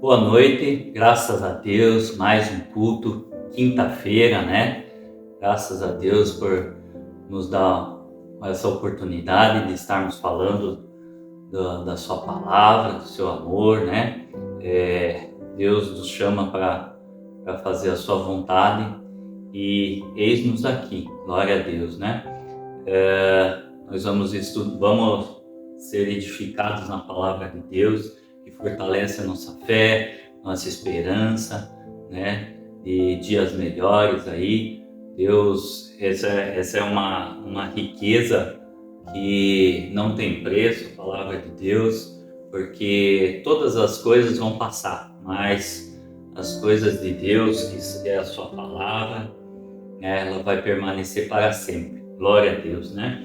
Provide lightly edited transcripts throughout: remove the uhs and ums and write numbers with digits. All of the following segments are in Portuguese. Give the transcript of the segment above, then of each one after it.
Boa noite, graças a Deus, mais um culto, quinta-feira, né? Graças a Deus por nos dar essa oportunidade de estarmos falando da sua palavra, do seu amor, né? Deus nos chama para fazer a sua vontade e eis-nos aqui, glória a Deus, né? Nós vamos ser edificados na palavra de Deus, que fortalece a nossa fé, nossa esperança, né? De dias melhores aí. Deus, essa é uma riqueza que não tem preço, a palavra de Deus, porque todas as coisas vão passar, mas as coisas de Deus, que é a sua palavra, né, ela vai permanecer para sempre. Glória a Deus, né?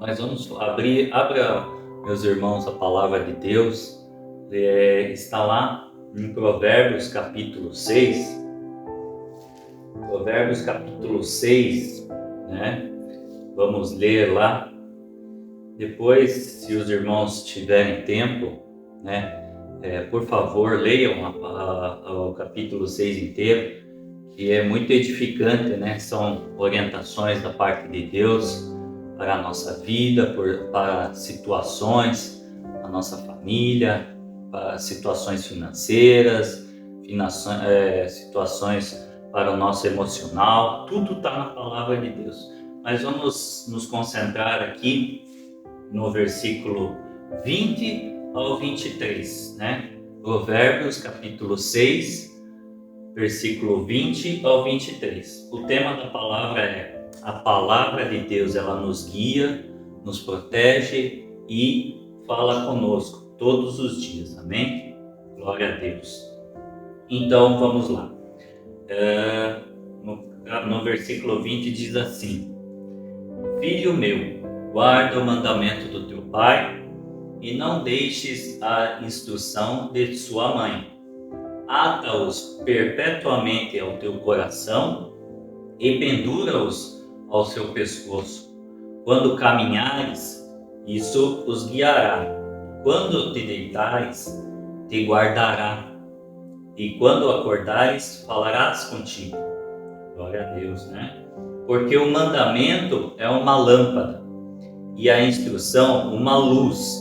Nós vamos abra, meus irmãos, a palavra de Deus, está lá em Provérbios capítulo 6, né? Vamos ler lá. Depois, se os irmãos tiverem tempo, né, por favor, leiam o capítulo 6 inteiro, que é muito edificante, né? São orientações da parte de Deus para a nossa vida, para situações da nossa família, para situações financeiras, situações para o nosso emocional, tudo está na palavra de Deus. Mas vamos nos concentrar aqui no versículo 20 ao 23, né? Provérbios capítulo 6, versículo 20 ao 23. O tema da palavra é: a palavra de Deus, ela nos guia, nos protege e fala conosco todos os dias. Amém? Glória a Deus. Então, vamos lá. No versículo 20 diz assim: Filho meu, guarda o mandamento do teu pai e não deixes a instrução de sua mãe. Ata-os perpetuamente ao teu coração e pendura-os ao seu pescoço. Quando caminhares, isso os guiará. Quando te deitares, te guardará. E quando acordares, falarás contigo. Glória a Deus, né? Porque o mandamento é uma lâmpada, e a instrução uma luz,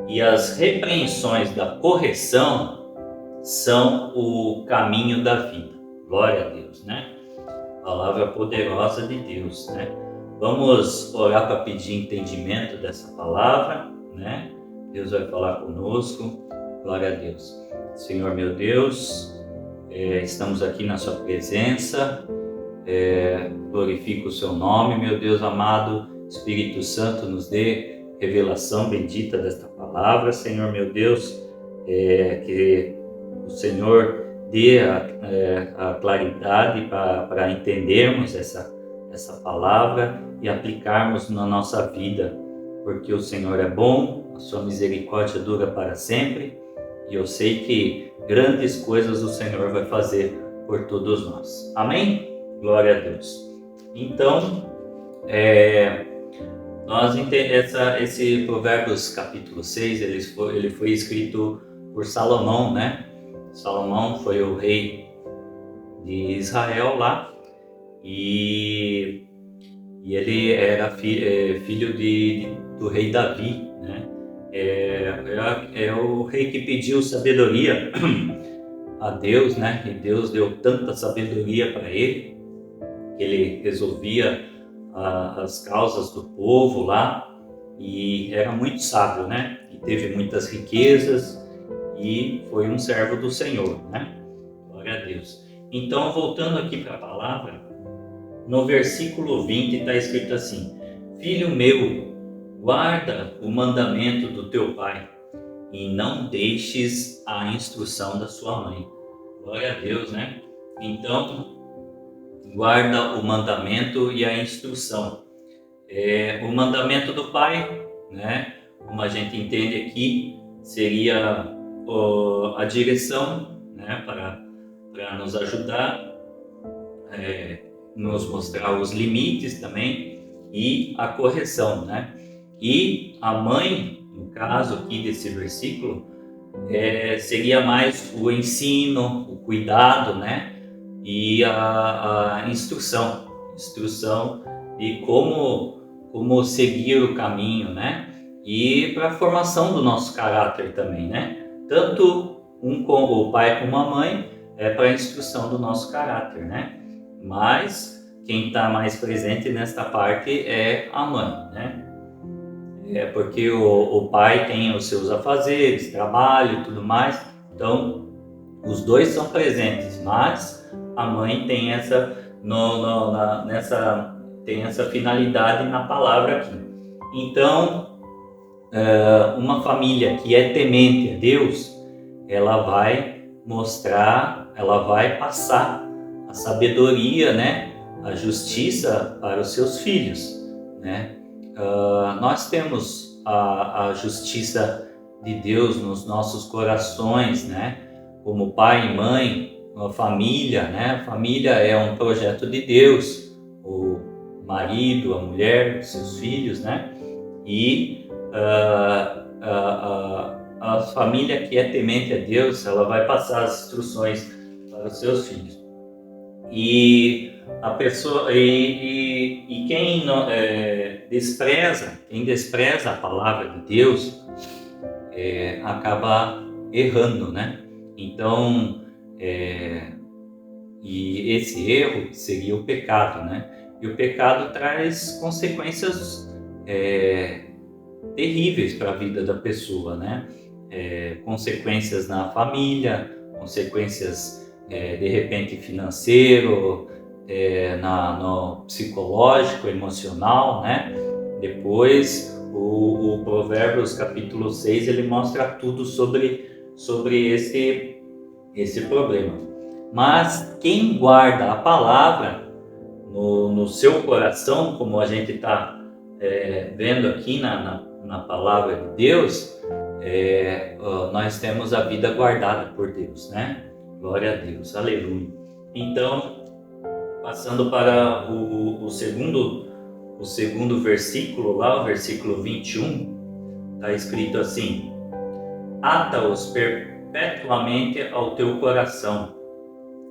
e as repreensões da correção são o caminho da vida. Glória a Deus, né? Palavra poderosa de Deus, né? Vamos orar para pedir entendimento dessa palavra, né? Deus vai falar conosco. Glória a Deus. Senhor meu Deus, estamos aqui na sua presença. Glorifico o seu nome, meu Deus amado. Espírito Santo, nos dê revelação bendita desta palavra, Senhor meu Deus, que o Senhor dê a claridade para entendermos essa palavra e aplicarmos na nossa vida, porque o Senhor é bom, a sua misericórdia dura para sempre, e eu sei que grandes coisas o Senhor vai fazer por todos nós. Amém? Glória a Deus. Então, esse Provérbios capítulo 6, ele foi escrito por Salomão, né? Salomão foi o rei de Israel lá, e ele era filho do rei Davi, né? É o rei que pediu sabedoria a Deus, né? E Deus deu tanta sabedoria para ele, que ele resolvia as causas do povo lá, e era muito sábio, né? E teve muitas riquezas, e foi um servo do Senhor, né? Glória a Deus. Então, voltando aqui para a palavra, no versículo 20 está escrito assim: Filho meu, guarda o mandamento do teu pai e não deixes a instrução da sua mãe. Glória a Deus, né? Então, guarda o mandamento e a instrução. O mandamento do pai, né? Como a gente entende aqui, seria a direção, né? Para nos ajudar, nos mostrar os limites também, e a correção, né? E a mãe, no caso aqui desse versículo, seria mais o ensino, o cuidado, né? E a instrução de como seguir o caminho, né? E para a formação do nosso caráter também, né? Tanto como o pai como a mãe é para a instrução do nosso caráter, né? Mas quem está mais presente nesta parte é a mãe, né? Porque o pai tem os seus afazeres, trabalho e tudo mais, então os dois são presentes, mas a mãe tem tem essa finalidade na palavra aqui. Então, uma família que é temente a Deus, ela vai mostrar, ela vai passar a sabedoria, né, a justiça para os seus filhos, né? Nós temos a justiça de Deus nos nossos corações, né? Como pai e mãe, uma família, né? A família é um projeto de Deus, o marido, a mulher, seus filhos, né? E a família que é temente a Deus, ela vai passar as instruções para os seus filhos. E a pessoa e quem despreza a palavra de Deus acaba errando, né? Então, e esse erro seria o pecado, né? E o pecado traz consequências terríveis para a vida da pessoa, né? Consequências na família, consequências de repente financeiro, no psicológico, emocional, né? Depois o Provérbios capítulo 6 ele mostra tudo sobre esse problema. Mas quem guarda a palavra no seu coração, como a gente está vendo aqui na palavra de Deus, nós temos a vida guardada por Deus, né? Glória a Deus, aleluia. Então, passando para o segundo versículo lá, o versículo 21, está escrito assim: ata-os perpetuamente ao teu coração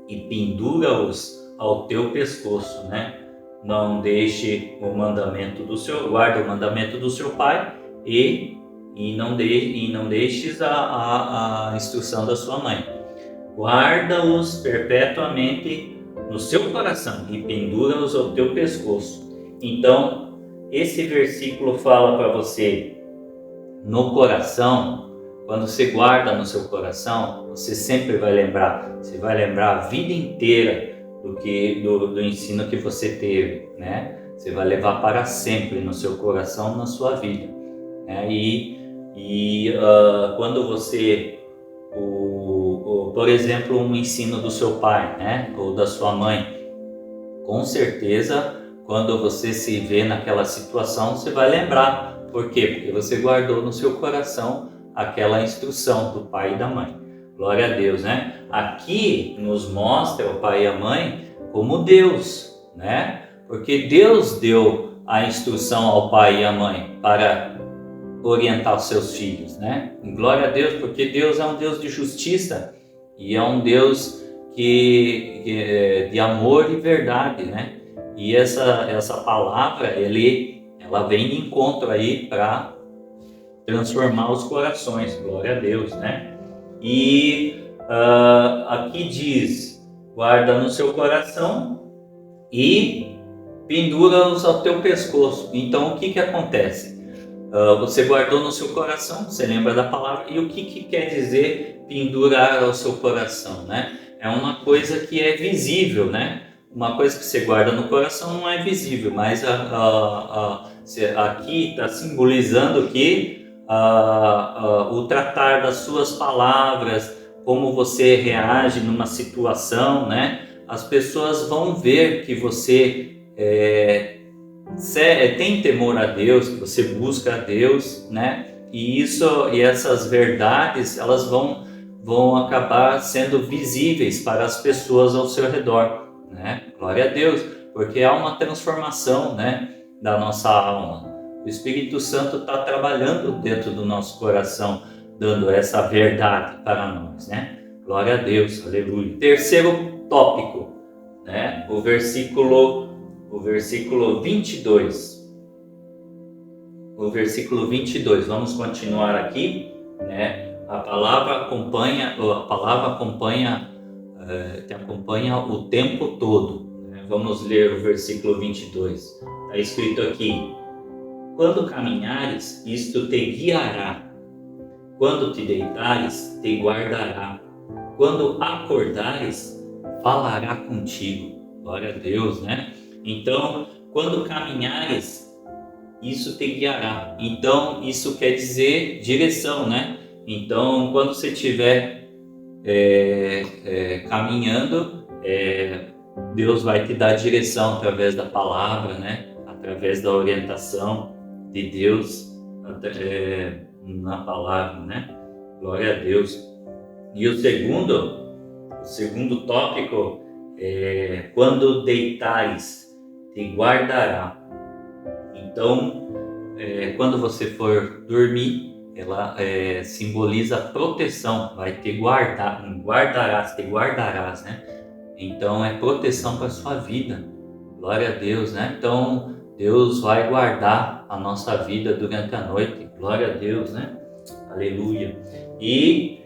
e pendura-os ao teu pescoço, né? Não deixe o mandamento guarda o mandamento do seu pai e não deixes a instrução da sua mãe. Guarda-os perpetuamente no seu coração e pendura-os ao teu pescoço. Então, esse versículo fala para você no coração. Quando você guarda no seu coração, você sempre vai lembrar. Você vai lembrar a vida inteira do ensino que você teve, né? Você vai levar para sempre no seu coração, na sua vida, né? Quando você por exemplo, um ensino do seu pai, né, ou da sua mãe, com certeza, quando você se vê naquela situação, você vai lembrar. Por quê? Porque você guardou no seu coração aquela instrução do pai e da mãe. Glória a Deus, né? Aqui nos mostra o pai e a mãe como Deus, né? Porque Deus deu a instrução ao pai e à mãe para orientar os seus filhos, né? Glória a Deus, porque Deus é um Deus de justiça e é um Deus de amor e verdade, né? E essa palavra, ela vem de encontro aí para transformar os corações, glória a Deus, né? E aqui diz, guarda no seu coração e pendura-os ao teu pescoço. Então, o que acontece? Você guardou no seu coração, você lembra da palavra, e o que quer dizer pendurar ao seu coração, né? É uma coisa que é visível, né? Uma coisa que você guarda no coração não é visível, mas aqui está simbolizando que o tratar das suas palavras, como você reage numa situação, né? As pessoas vão ver que você tem temor a Deus, que você busca a Deus, né? E essas verdades, elas vão acabar sendo visíveis para as pessoas ao seu redor, né? Glória a Deus, porque há uma transformação, né, da nossa alma. O Espírito Santo está trabalhando dentro do nosso coração dando essa verdade para nós, né? Glória a Deus, aleluia. Terceiro tópico, né? O versículo 22. O versículo 22, vamos continuar aqui, né? A palavra acompanha o tempo todo, né? Vamos ler o versículo 22. Está escrito aqui: quando caminhares, isto te guiará. Quando te deitares, te guardará. Quando acordares, falará contigo. Glória a Deus, né? Então, quando caminhares, isso te guiará. Então, isso quer dizer direção, né? Então, quando você estiver caminhando, Deus vai te dar direção através da palavra, né? Através da orientação de Deus na palavra, né? Glória a Deus. E o segundo tópico é: quando deitares, te guardará. Então, quando você for dormir, ela simboliza proteção, vai te guardar, te guardarás, né? Então, é proteção para a sua vida. Glória a Deus, né? Então, Deus vai guardar a nossa vida durante a noite. Glória a Deus, né? Aleluia. E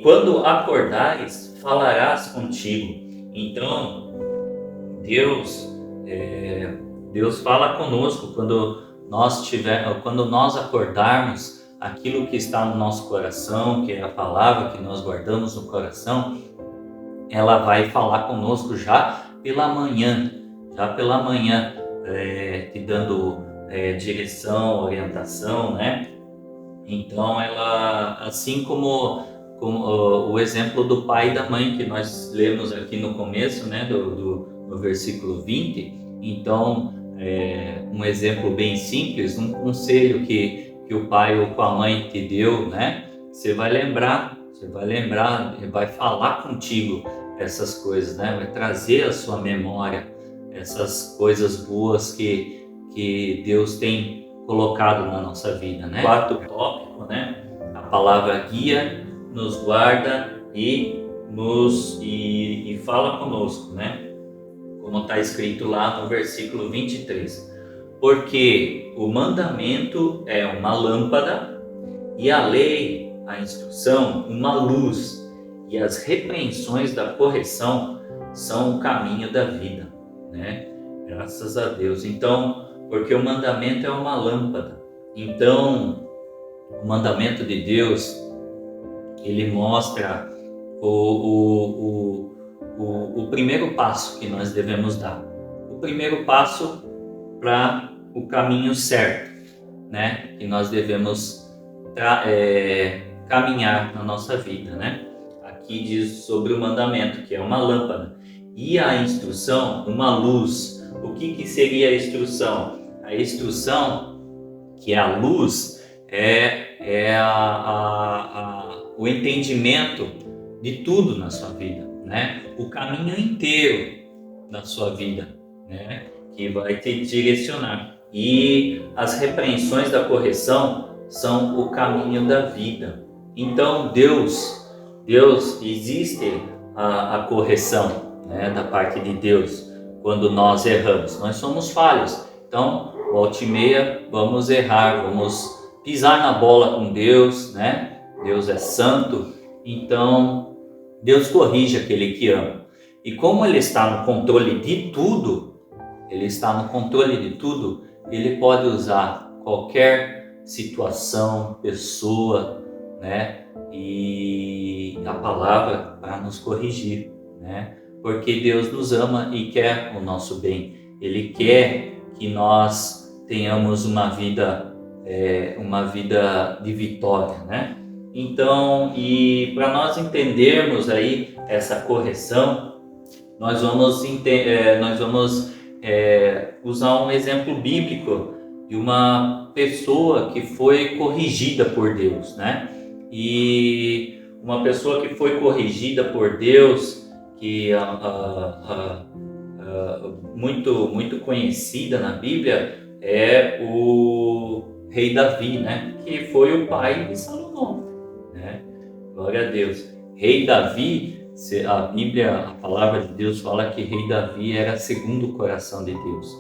quando acordares, falarás contigo. Então, Deus fala conosco quando nós acordarmos. Aquilo que está no nosso coração, que é a palavra que nós guardamos no coração, ela vai falar conosco já pela manhã, te dando direção, orientação, né? Então, ela, assim como o exemplo do pai e da mãe que nós lemos aqui no começo, né, do versículo 20, então, um exemplo bem simples, um conselho que o pai ou com a mãe te deu, né? Você vai lembrar, vai falar contigo essas coisas, né? Vai trazer à sua memória essas coisas boas que Deus tem colocado na nossa vida, né? Quarto tópico, né? A palavra guia, nos guarda e fala conosco, né? Como está escrito lá no versículo 23. Porque o mandamento é uma lâmpada e a lei, a instrução, uma luz, e as repreensões da correção são o caminho da vida, né? Graças a Deus. Então, porque o mandamento é uma lâmpada. Então, o mandamento de Deus, ele mostra o primeiro passo que nós devemos dar. O primeiro passo para o caminho certo, né? Que nós devemos caminhar na nossa vida, né? Aqui diz sobre o mandamento, que é uma lâmpada, e a instrução, uma luz. O que seria a instrução? A instrução, que é a luz, o entendimento de tudo na sua vida, né? O caminho inteiro da sua vida, né? Que vai te direcionar. E as repreensões da correção são o caminho da vida. Então, Deus existe a correção, né, da parte de Deus quando nós erramos. Nós somos falhos. Então, volta e meia, vamos errar, vamos pisar na bola com Deus, né? Deus é santo, então Deus corrige aquele que ama. E como Ele está no controle de tudo, Ele pode usar qualquer situação, pessoa, né? E a palavra para nos corrigir, né? Porque Deus nos ama e quer o nosso bem. Ele quer que nós tenhamos uma vida de vitória, né? Então, e para nós entendermos aí essa correção, nós vamos usar um exemplo bíblico de uma pessoa que foi corrigida por Deus, né? E uma pessoa que foi corrigida por Deus, que muito conhecida na Bíblia, é o rei Davi, né? Que foi o pai de Salomão, Glória a Deus. Rei Davi, a Bíblia, a palavra de Deus fala que rei Davi era segundo o coração de Deus.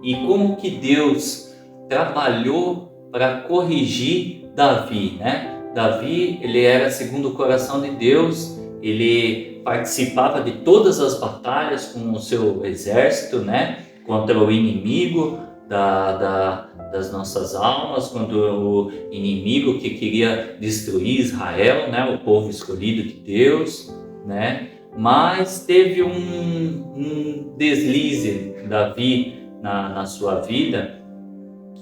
E como que Deus trabalhou para corrigir Davi, né? Davi, ele era segundo o coração de Deus, ele participava de todas as batalhas com o seu exército, né? Contra o inimigo das nossas almas, contra o inimigo que queria destruir Israel, né? O povo escolhido de Deus, né? Mas teve um deslize, Davi, na sua vida,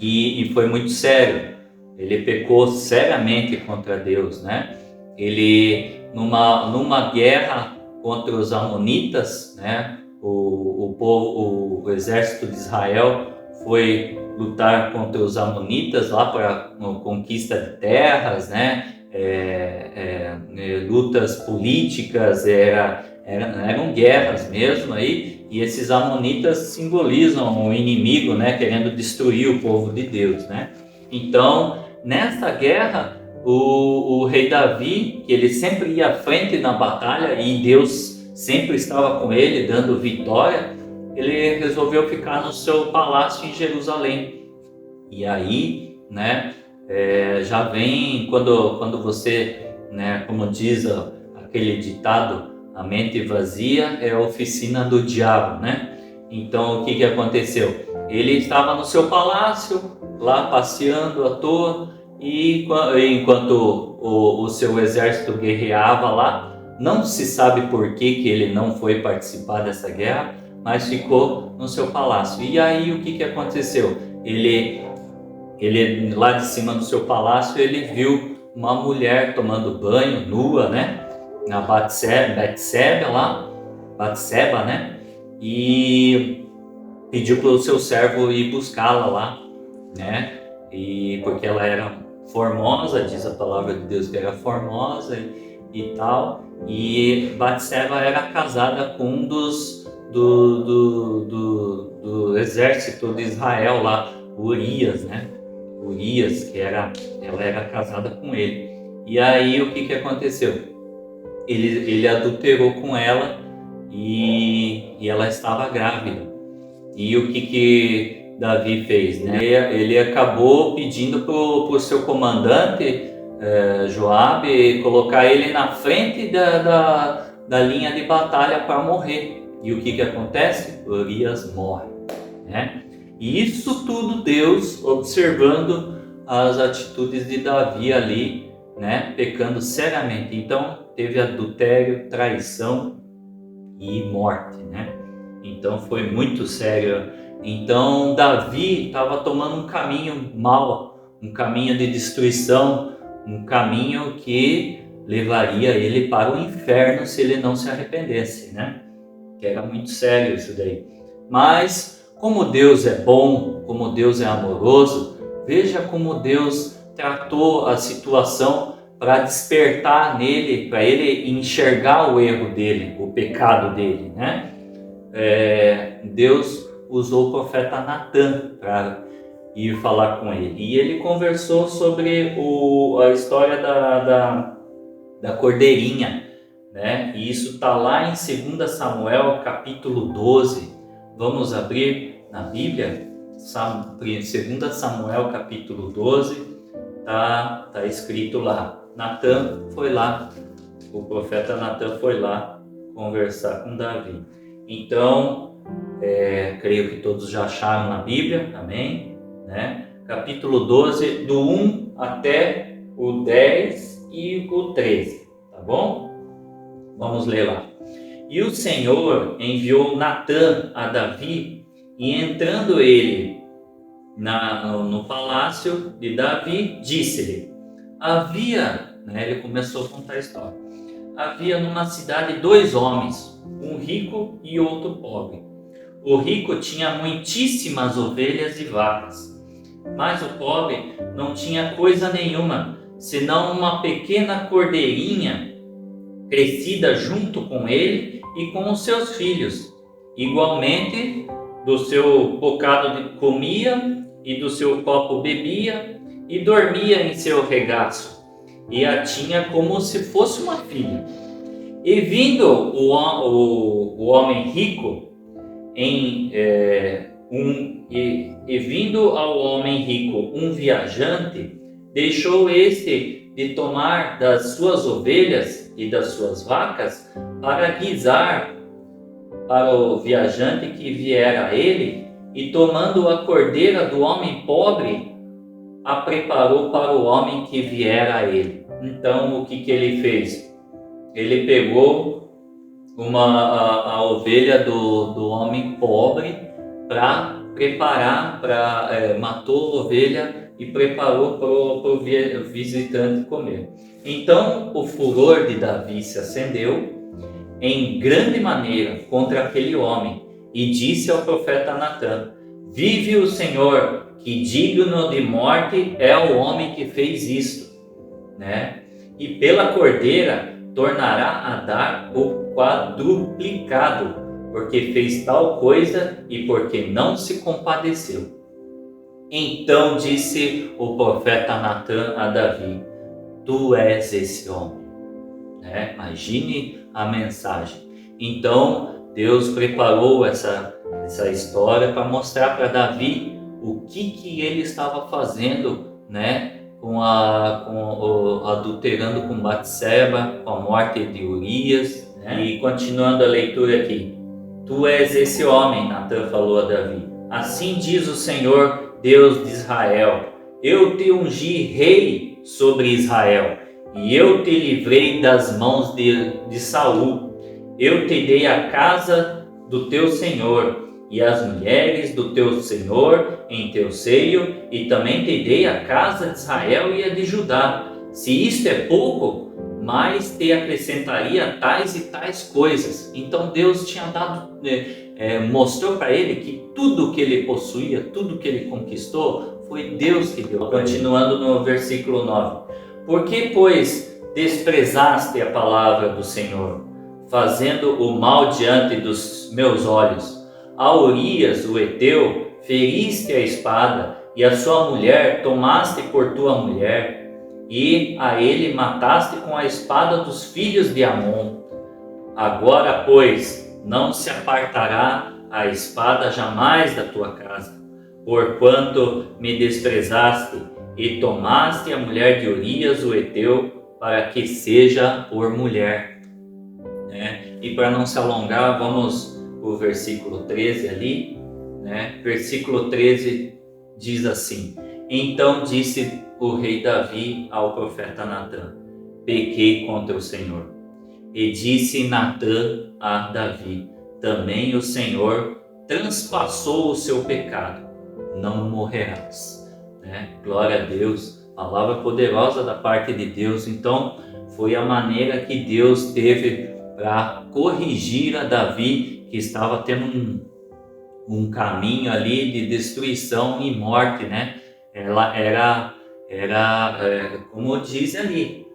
e foi muito sério. Ele pecou seriamente contra Deus, né? Ele, numa guerra contra os amonitas, né? O exército de Israel foi lutar contra os amonitas lá para conquista de terras, né? Lutas políticas, eram guerras mesmo aí, e esses amonitas simbolizam o inimigo, né? Querendo destruir o povo de Deus, né? Então, nessa guerra, o rei Davi, que ele sempre ia à frente na batalha e Deus sempre estava com ele, dando vitória, ele resolveu ficar no seu palácio em Jerusalém. E aí, né, já vem, quando você, né, como diz aquele ditado, a mente vazia é a oficina do diabo, né? Então, o que aconteceu? Ele estava no seu palácio, lá passeando à toa, e enquanto o seu exército guerreava lá, não se sabe por que ele não foi participar dessa guerra, mas ficou no seu palácio. E aí o que aconteceu? Ele lá de cima do seu palácio, ele viu uma mulher tomando banho, nua, né? Na Batseba, né? E pediu para o seu servo ir buscá-la lá, né? E porque ela era formosa, diz a palavra de Deus que era formosa e tal. E Batseba era casada com um do exército de Israel lá, Urias, né? Urias, ela era casada com ele. E aí o que aconteceu? Ele adulterou com ela e ela estava grávida. E o que Davi fez, né? Ele acabou pedindo para o seu comandante Joabe colocar ele na frente da linha de batalha para morrer. E o que acontece? Urias morre, né? E isso tudo Deus observando as atitudes de Davi ali, né? Pecando seriamente. Então teve adultério, traição e morte, né? Então foi muito sério. Então Davi estava tomando um caminho mau, um caminho de destruição, um caminho que levaria ele para o inferno se ele não se arrependesse, né? Que era muito sério isso daí. Mas como Deus é bom, como Deus é amoroso, veja como Deus tratou a situação para despertar nele, para ele enxergar o erro dele, o pecado dele, né? Deus usou o profeta Natan para ir falar com ele. E ele conversou sobre a história da cordeirinha, né? E isso está lá em 2 Samuel, capítulo 12. Vamos abrir na Bíblia, 2 Samuel, capítulo 12, tá escrito lá. Natan foi lá, o profeta Natan foi lá conversar com Davi. Então, creio que todos já acharam na Bíblia, amém? Né? Capítulo 12, do 1 até o 10 e o 13, tá bom? Vamos ler lá. E o Senhor enviou Natan a Davi, e entrando ele no palácio de Davi, disse-lhe: ele começou a contar a história. Havia numa cidade 2 homens, um rico e outro pobre. O rico tinha muitíssimas ovelhas e vacas, mas o pobre não tinha coisa nenhuma, senão uma pequena cordeirinha crescida junto com ele e com os seus filhos. Igualmente, do seu bocado comia e do seu copo bebia e dormia em seu regaço. e a tinha como se fosse uma filha. E vindo o homem rico vindo ao homem rico um viajante, deixou este de tomar das suas ovelhas e das suas vacas para guisar para o viajante que viera a ele, e tomando a cordeira do homem pobre, a preparou para o homem que viera a ele. Então o que ele fez? Ele pegou a ovelha do homem pobre para preparar, matou a ovelha e preparou para o visitante comer. Então o furor de Davi se acendeu em grande maneira contra aquele homem e disse ao profeta Natã: vive o Senhor, que digno de morte é o homem que fez isto, né? E pela cordeira tornará a dar o quadruplicado, porque fez tal coisa e porque não se compadeceu. Então disse o profeta Natã a Davi: tu és esse homem, né? Imagine a mensagem. Então Deus preparou essa história para mostrar para Davi o que ele estava fazendo, né? Adulterando com Batseba, com a morte de Urias, né? E continuando a leitura aqui: tu és esse homem, Natã falou a Davi. Assim diz o Senhor, Deus de Israel: eu te ungi rei sobre Israel, e eu te livrei das mãos de Saul. Eu te dei a casa do teu Senhor e as mulheres do teu Senhor em teu seio, e também te dei a casa de Israel e a de Judá. Se isto é pouco, mais te acrescentaria tais e tais coisas. Então Deus tinha mostrou para ele que tudo que ele possuía, tudo que ele conquistou, foi Deus que deu. Continuando no versículo 9: por que, pois, desprezaste a palavra do Senhor, fazendo o mal diante dos meus olhos? A Urias, o heteu, feriste a espada, e a sua mulher tomaste por tua mulher, e a ele mataste com a espada dos filhos de Amon. Agora, pois, não se apartará a espada jamais da tua casa, porquanto me desprezaste e tomaste a mulher de Urias, o heteu, para que seja por mulher. E para não se alongar, vamos o versículo 13 ali, né? Versículo 13 diz assim: então disse o rei Davi ao profeta Natã: pequei contra o Senhor. E disse Natã a Davi: também o Senhor transpassou o seu pecado, não morrerás, né? Glória a Deus, palavra poderosa da parte de Deus. Então foi a maneira que Deus teve para corrigir a Davi, que estava tendo um caminho ali de destruição e morte, né? Ela era como diz ali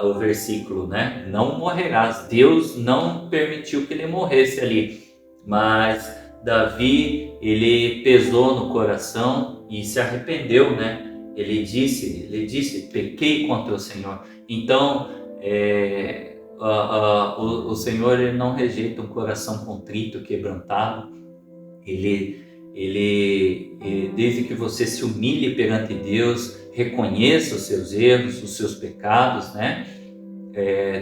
o versículo, né? Não morrerás. Deus não permitiu que ele morresse ali, mas Davi, ele pesou no coração e se arrependeu, né? Ele disse, pequei contra o Senhor. Então, o Senhor, ele não rejeita um coração contrito, quebrantado. Ele desde que você se humilhe perante Deus, reconheça os seus erros, os seus pecados, né?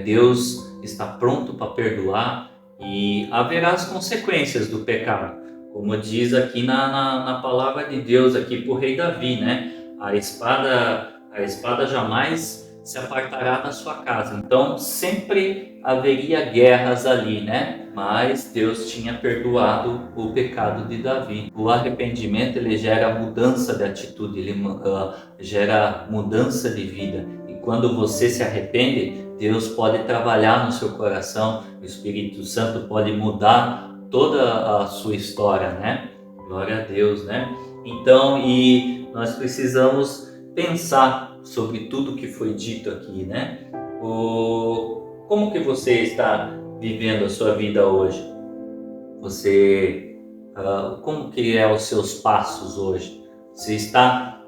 Deus está pronto para perdoar, e haverá as consequências do pecado, como diz aqui na palavra de Deus aqui para o rei Davi, né? A espada jamais se apartará da sua casa. Então sempre haveria guerras ali, né? Mas Deus tinha perdoado o pecado de Davi. O arrependimento, ele gera mudança de atitude, ele gera mudança de vida. E quando você se arrepende, Deus pode trabalhar no seu coração, o Espírito Santo pode mudar toda a sua história, né? Glória a Deus, né? Então, e nós precisamos pensar sobre tudo que foi dito aqui, né? Como que você está vivendo a sua vida hoje? Como que é os seus passos hoje? Você está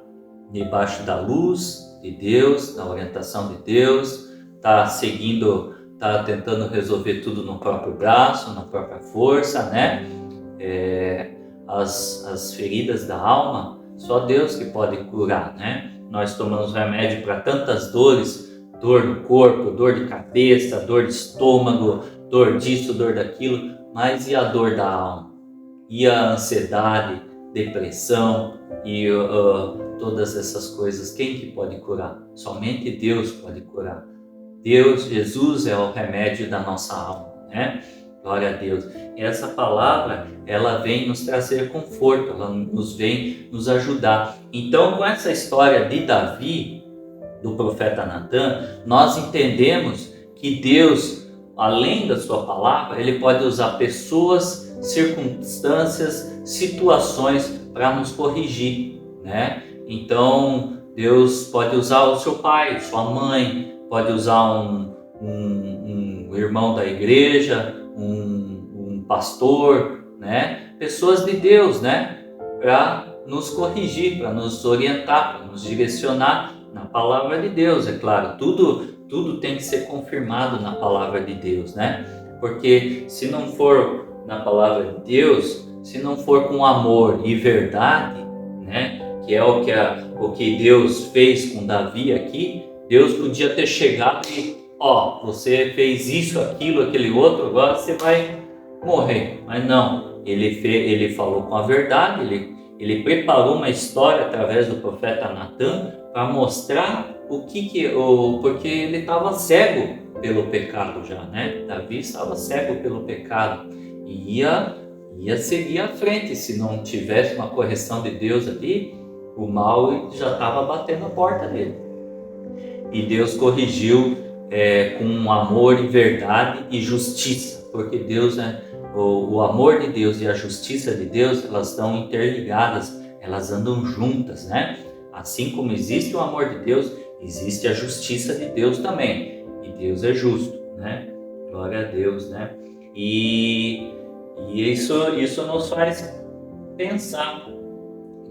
debaixo da luz? de Deus, na orientação de Deus, está seguindo, está tentando resolver tudo no próprio braço, na própria força, né? As feridas da alma, só Deus que pode curar, né? Nós tomamos remédio para tantas dores, dor no corpo, dor de cabeça, dor de estômago, dor disso, dor daquilo, mas e a dor da alma? E a ansiedade, depressão e todas essas coisas, quem que pode curar? Somente Deus pode curar. Deus, Jesus é o remédio da nossa alma, né? Glória a Deus. E essa palavra, ela vem nos trazer conforto, ela nos vem nos ajudar. Então, com essa história de Davi, do profeta Natan, nós entendemos que Deus, além da sua palavra, ele pode usar pessoas, circunstâncias, situações para nos corrigir, né? Então, Deus pode usar o seu pai, sua mãe, pode usar um irmão da igreja, um pastor, né? Pessoas de Deus, né? Para nos corrigir, para nos orientar, para nos direcionar na palavra de Deus, é claro. Tudo tem que ser confirmado na palavra de Deus, né? Porque se não for na palavra de Deus, se não for com amor e verdade, né? Que é o que Deus fez com Davi aqui, Deus podia ter chegado e, você fez isso, aquilo, aquele outro, agora você vai morrer. Mas não, ele falou com a verdade, ele preparou uma história através do profeta Natan para mostrar porque ele estava cego pelo pecado já, né? Davi estava cego pelo pecado e ia seguir à frente. Se não tivesse uma correção de Deus ali, o mal já estava batendo a porta dele. E Deus corrigiu com amor e verdade e justiça, porque Deus, o amor de Deus e a justiça de Deus, elas estão interligadas, elas andam juntas, né? Assim como existe o amor de Deus, existe a justiça de Deus também. E Deus é justo, né? Glória a Deus, né? E isso nos faz pensar.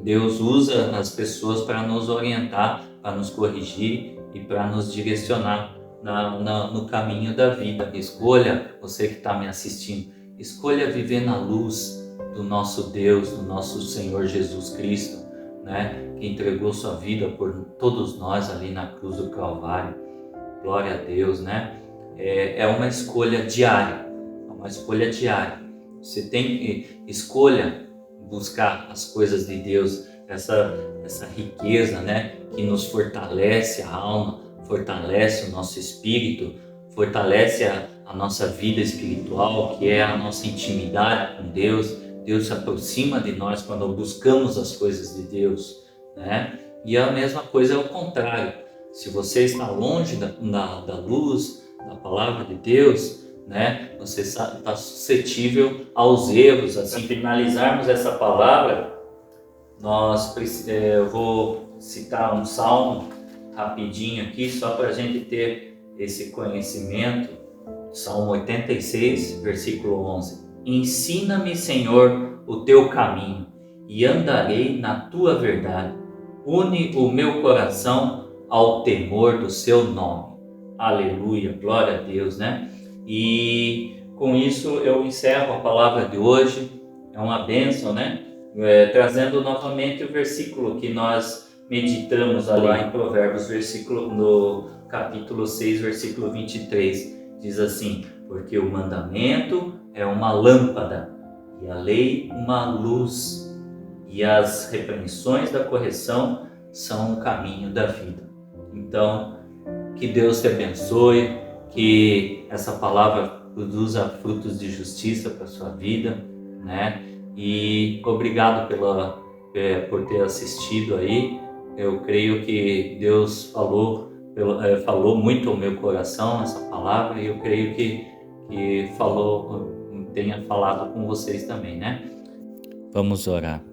Deus usa as pessoas para nos orientar, para nos corrigir e para nos direcionar no caminho da vida. Escolha, você que está me assistindo, escolha viver na luz do nosso Deus, do nosso Senhor Jesus Cristo, né? Que entregou sua vida por todos nós ali na cruz do Calvário. Glória a Deus, né? É uma escolha diária, Você tem que escolha buscar as coisas de Deus, essa riqueza, né? Que nos fortalece a alma, fortalece o nosso espírito, fortalece a nossa vida espiritual, que é a nossa intimidade com Deus. Deus se aproxima de nós quando buscamos as coisas de Deus, né? E a mesma coisa é o contrário. Se você está longe da luz, da palavra de Deus, né? Você está suscetível aos erros. Assim, finalizarmos essa palavra, eu vou citar um salmo rapidinho aqui, só para a gente ter esse conhecimento. Salmo 86, versículo 11. Ensina-me, Senhor, o teu caminho, e andarei na tua verdade. Une o meu coração ao temor do seu nome. Aleluia, glória a Deus, né? E com isso eu encerro a palavra de hoje. É uma bênção, né? Trazendo novamente o versículo que nós meditamos lá em Provérbios, no capítulo 6, versículo 23. Diz assim: porque o mandamento é uma lâmpada e a lei uma luz, e as repreensões da correção são o caminho da vida. Então, que Deus te abençoe, que essa palavra produza frutos de justiça para a sua vida, né? E obrigado por ter assistido aí. Eu creio que Deus falou muito ao meu coração essa palavra, e eu creio que tenha falado com vocês também, né? Vamos orar.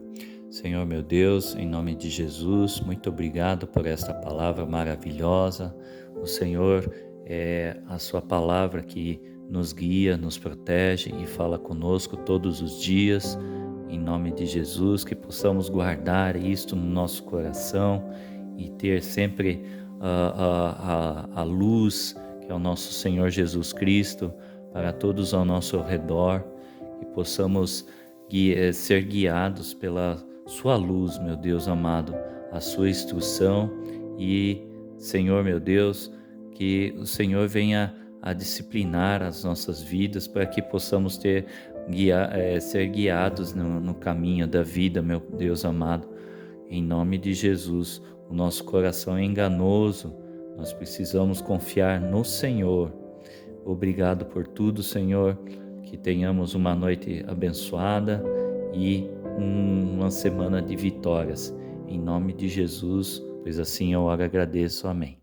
Senhor meu Deus, em nome de Jesus, muito obrigado por esta palavra maravilhosa. O Senhor é a sua palavra que nos guia, nos protege e fala conosco todos os dias. Em nome de Jesus, que possamos guardar isto no nosso coração e ter sempre a luz, que é o nosso Senhor Jesus Cristo, para todos ao nosso redor, que possamos ser guiados pela sua luz, meu Deus amado, a sua instrução e, Senhor meu Deus, que o Senhor venha a disciplinar as nossas vidas para que possamos ser guiados no caminho da vida, meu Deus amado. Em nome de Jesus, o nosso coração é enganoso, nós precisamos confiar no Senhor. Obrigado por tudo, Senhor, que tenhamos uma noite abençoada e uma semana de vitórias. Em nome de Jesus, pois assim eu oro e agradeço. Amém.